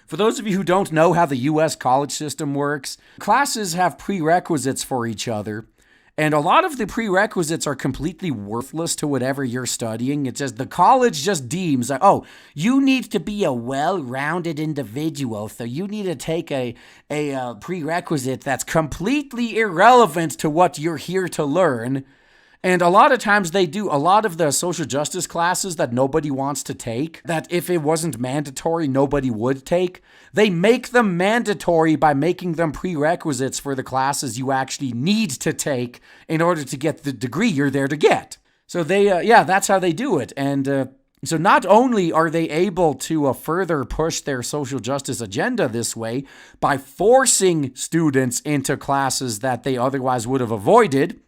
For those of you who don't know how the US college system works, classes have prerequisites for each other. And a lot of the prerequisites are completely worthless to whatever you're studying. It's just the college just deems that, oh, you need to be a well-rounded individual, so you need to take a prerequisite that's completely irrelevant to what you're here to learn. And a lot of times they do a lot of the social justice classes that nobody wants to take, that if it wasn't mandatory, nobody would take. They make them mandatory by making them prerequisites for the classes you actually need to take in order to get the degree you're there to get. So that's how they do it. And so not only are they able to further push their social justice agenda this way by forcing students into classes that they otherwise would have avoided,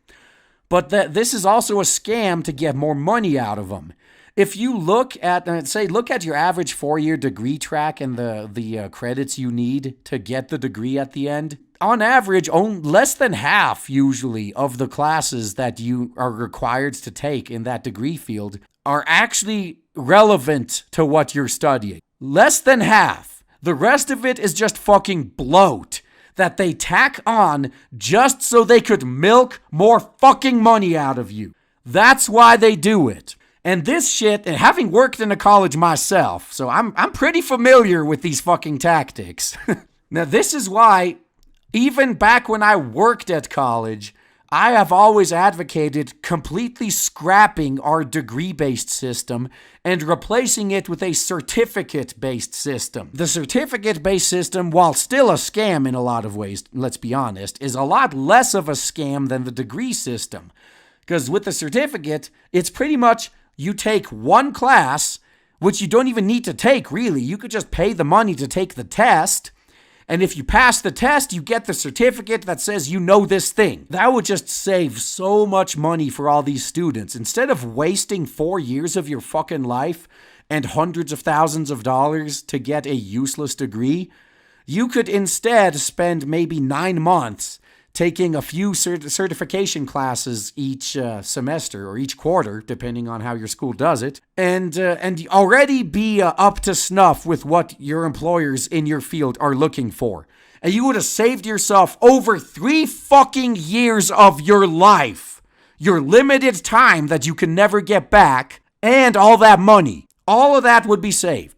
but this is also a scam to get more money out of them. If you look at your average 4-year degree track and the credits you need to get the degree at the end, on average, less than half usually of the classes that you are required to take in that degree field are actually relevant to what you're studying. Less than half. The rest of it is just fucking bloat that they tack on just so they could milk more fucking money out of you. That's why they do it. And this shit, and having worked in a college myself, so I'm pretty familiar with these fucking tactics. Now, this is why, even back when I worked at college, I have always advocated completely scrapping our degree-based system and replacing it with a certificate-based system. The certificate-based system, while still a scam in a lot of ways, let's be honest, is a lot less of a scam than the degree system. Because with the certificate, it's pretty much you take one class, which you don't even need to take, really. You could just pay the money to take the test. And if you pass the test, you get the certificate that says you know this thing. That would just save so much money for all these students. Instead of wasting 4 years of your fucking life and hundreds of thousands of dollars to get a useless degree, you could instead spend maybe 9 months taking a few certification classes each semester or each quarter, depending on how your school does it, and already be up to snuff with what your employers in your field are looking for. And you would have saved yourself over 3 fucking years of your life, your limited time that you can never get back, and all that money. All of that would be saved.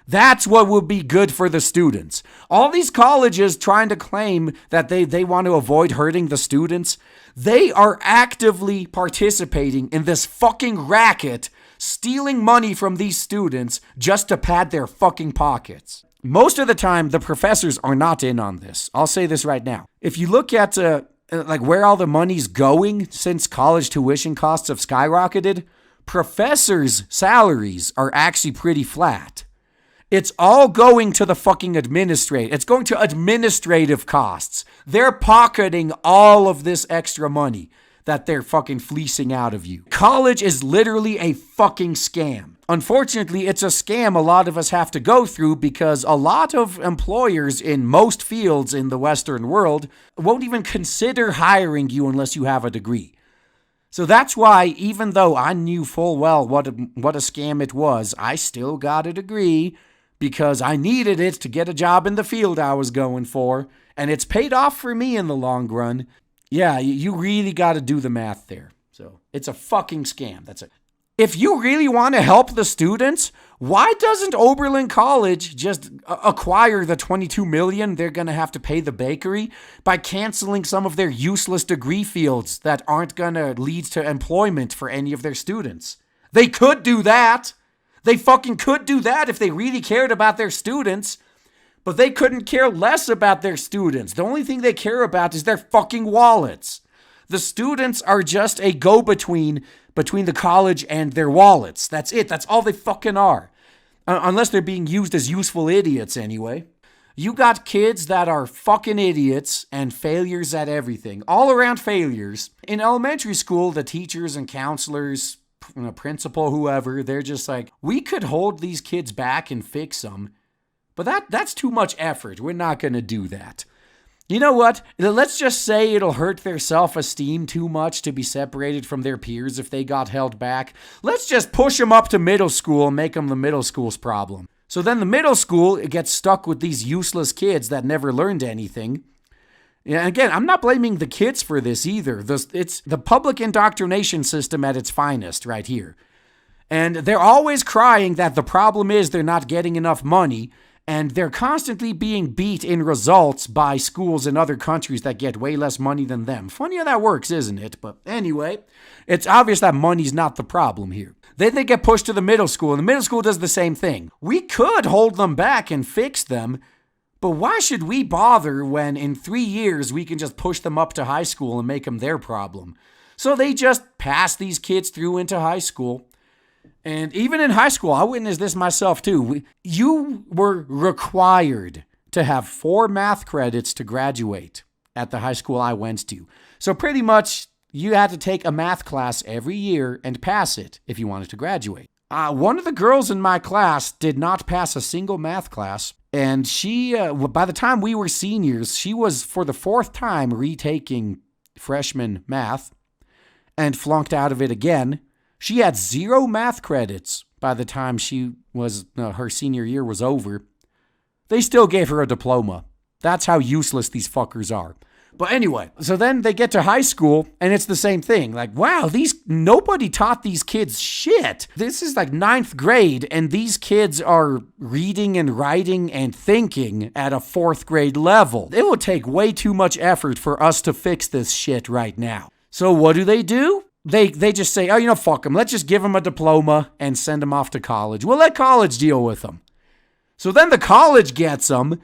That's what would be good for the students. All these colleges trying to claim that they want to avoid hurting the students, they are actively participating in this fucking racket, stealing money from these students just to pad their fucking pockets. Most of the time, the professors are not in on this. I'll say this right now. If you look at where all the money's going since college tuition costs have skyrocketed, professors' salaries are actually pretty flat. It's all going to the fucking It's going to administrative costs. They're pocketing all of this extra money that they're fucking fleecing out of you. College is literally a fucking scam. Unfortunately, it's a scam a lot of us have to go through because a lot of employers in most fields in the Western world won't even consider hiring you unless you have a degree. So that's why, even though I knew full well what a scam it was, I still got a degree because I needed it to get a job in the field I was going for, and it's paid off for me in the long run. Yeah, you really got to do the math there. So it's a fucking scam. That's it. If you really want to help the students, why doesn't Oberlin College just acquire the $22 million they're going to have to pay the bakery by canceling some of their useless degree fields that aren't going to lead to employment for any of their students? They could do that. They fucking could do that if they really cared about their students, but they couldn't care less about their students. The only thing they care about is their fucking wallets. The students are just a go-between between the college and their wallets. That's it. That's all they fucking are. Unless they're being used as useful idiots anyway. You got kids that are fucking idiots and failures at everything. All around failures. In elementary school, the teachers and counselors, principal, whoever, they're just like, we could hold these kids back and fix them, but that's too much effort. We're not going to do that. You know what? Let's just say it'll hurt their self-esteem too much to be separated from their peers if they got held back. Let's just push them up to middle school and make them the middle school's problem. So then the middle school, it gets stuck with these useless kids that never learned anything. Yeah, again, I'm not blaming the kids for this either. It's the public indoctrination system at its finest right here. And they're always crying that the problem is they're not getting enough money, and they're constantly being beat in results by schools in other countries that get way less money than them. Funny how that works, isn't it? But anyway, it's obvious that money's not the problem here. Then they get pushed to the middle school, and the middle school does the same thing. We could hold them back and fix them, but why should we bother when in 3 years we can just push them up to high school and make them their problem? So they just pass these kids through into high school. And even in high school, I witnessed this myself too. You were required to have 4 math credits to graduate at the high school I went to. So pretty much you had to take a math class every year and pass it if you wanted to graduate. One of the girls in my class did not pass a single math class. And she, by the time we were seniors, she was for the 4th time retaking freshman math and flunked out of it again. She had 0 math credits by the time her senior year was over. They still gave her a diploma. That's how useless these fuckers are. But anyway, so then they get to high school and it's the same thing. Like, wow, nobody taught these kids shit. This is like 9th grade and these kids are reading and writing and thinking at a 4th grade level. It will take way too much effort for us to fix this shit right now. So what do? They just say, oh, fuck them. Let's just give them a diploma and send them off to college. We'll let college deal with them. So then the college gets them.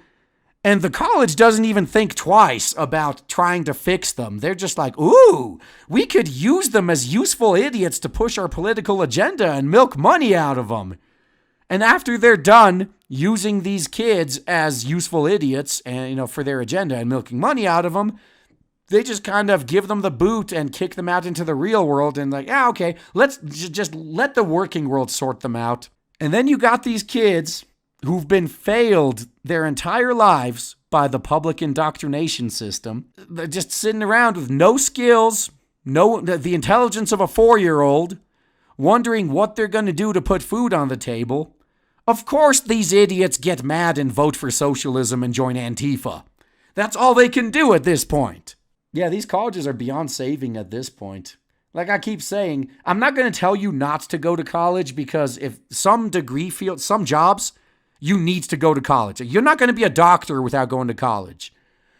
And the college doesn't even think twice about trying to fix them. They're just like, ooh, we could use them as useful idiots to push our political agenda and milk money out of them. And after they're done using these kids as useful idiots and, for their agenda and milking money out of them, they just kind of give them the boot and kick them out into the real world and like, okay, let's just let the working world sort them out. And then you got these kids who've been failed their entire lives by the public indoctrination system. They're just sitting around with no skills, the intelligence of a 4-year-old, wondering what they're going to do to put food on the table. Of course these idiots get mad and vote for socialism and join Antifa. That's all they can do at this point. Yeah, these colleges are beyond saving at this point. Like I keep saying, I'm not going to tell you not to go to college because if some degree field, some jobs, you need to go to college. You're not going to be a doctor without going to college.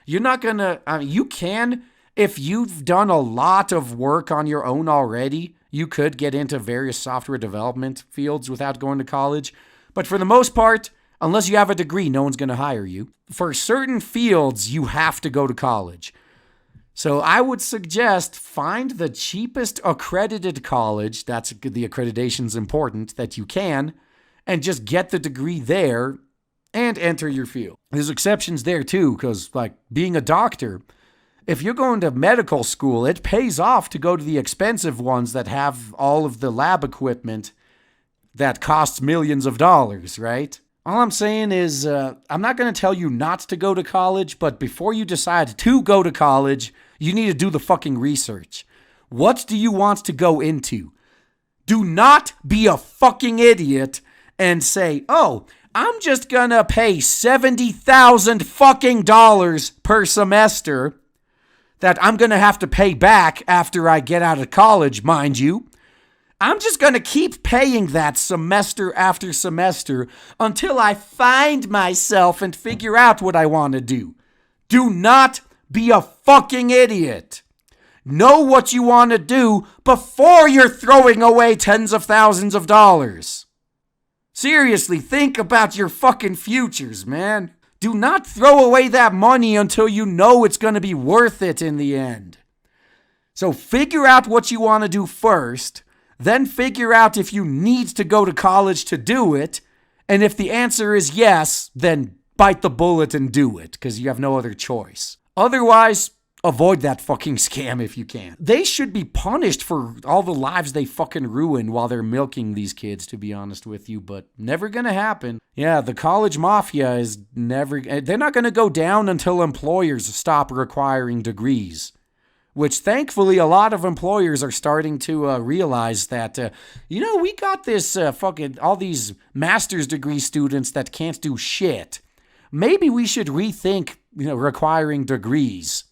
You're not going to, you can, if you've done a lot of work on your own already, you could get into various software development fields without going to college. But for the most part, unless you have a degree, no one's going to hire you. For certain fields, you have to go to college. So I would suggest find the cheapest accredited college, that's the accreditation's important, that you can, and just get the degree there and enter your field. There's exceptions there too, because like being a doctor, if you're going to medical school, it pays off to go to the expensive ones that have all of the lab equipment that costs millions of dollars, right? All I'm saying is I'm not going to tell you not to go to college, but before you decide to go to college, you need to do the fucking research. What do you want to go into? Do not be a fucking idiot and say, oh, I'm just gonna pay $70,000 fucking dollars per semester that I'm gonna have to pay back after I get out of college, mind you. I'm just gonna keep paying that semester after semester until I find myself and figure out what I want to do. Do not be a fucking idiot. Know what you want to do before you're throwing away tens of thousands of dollars. Seriously, think about your fucking futures, man. Do not throw away that money until you know it's going to be worth it in the end. So figure out what you want to do first, then figure out if you need to go to college to do it, and if the answer is yes, then bite the bullet and do it, because you have no other choice. Otherwise, avoid that fucking scam if you can. They should be punished for all the lives they fucking ruin while they're milking these kids, to be honest with you, but never gonna happen. Yeah, the college mafia is they're not gonna go down until employers stop requiring degrees. which thankfully a lot of employers are starting to realize that, we got this all these master's degree students that can't do shit. Maybe we should rethink, requiring degrees.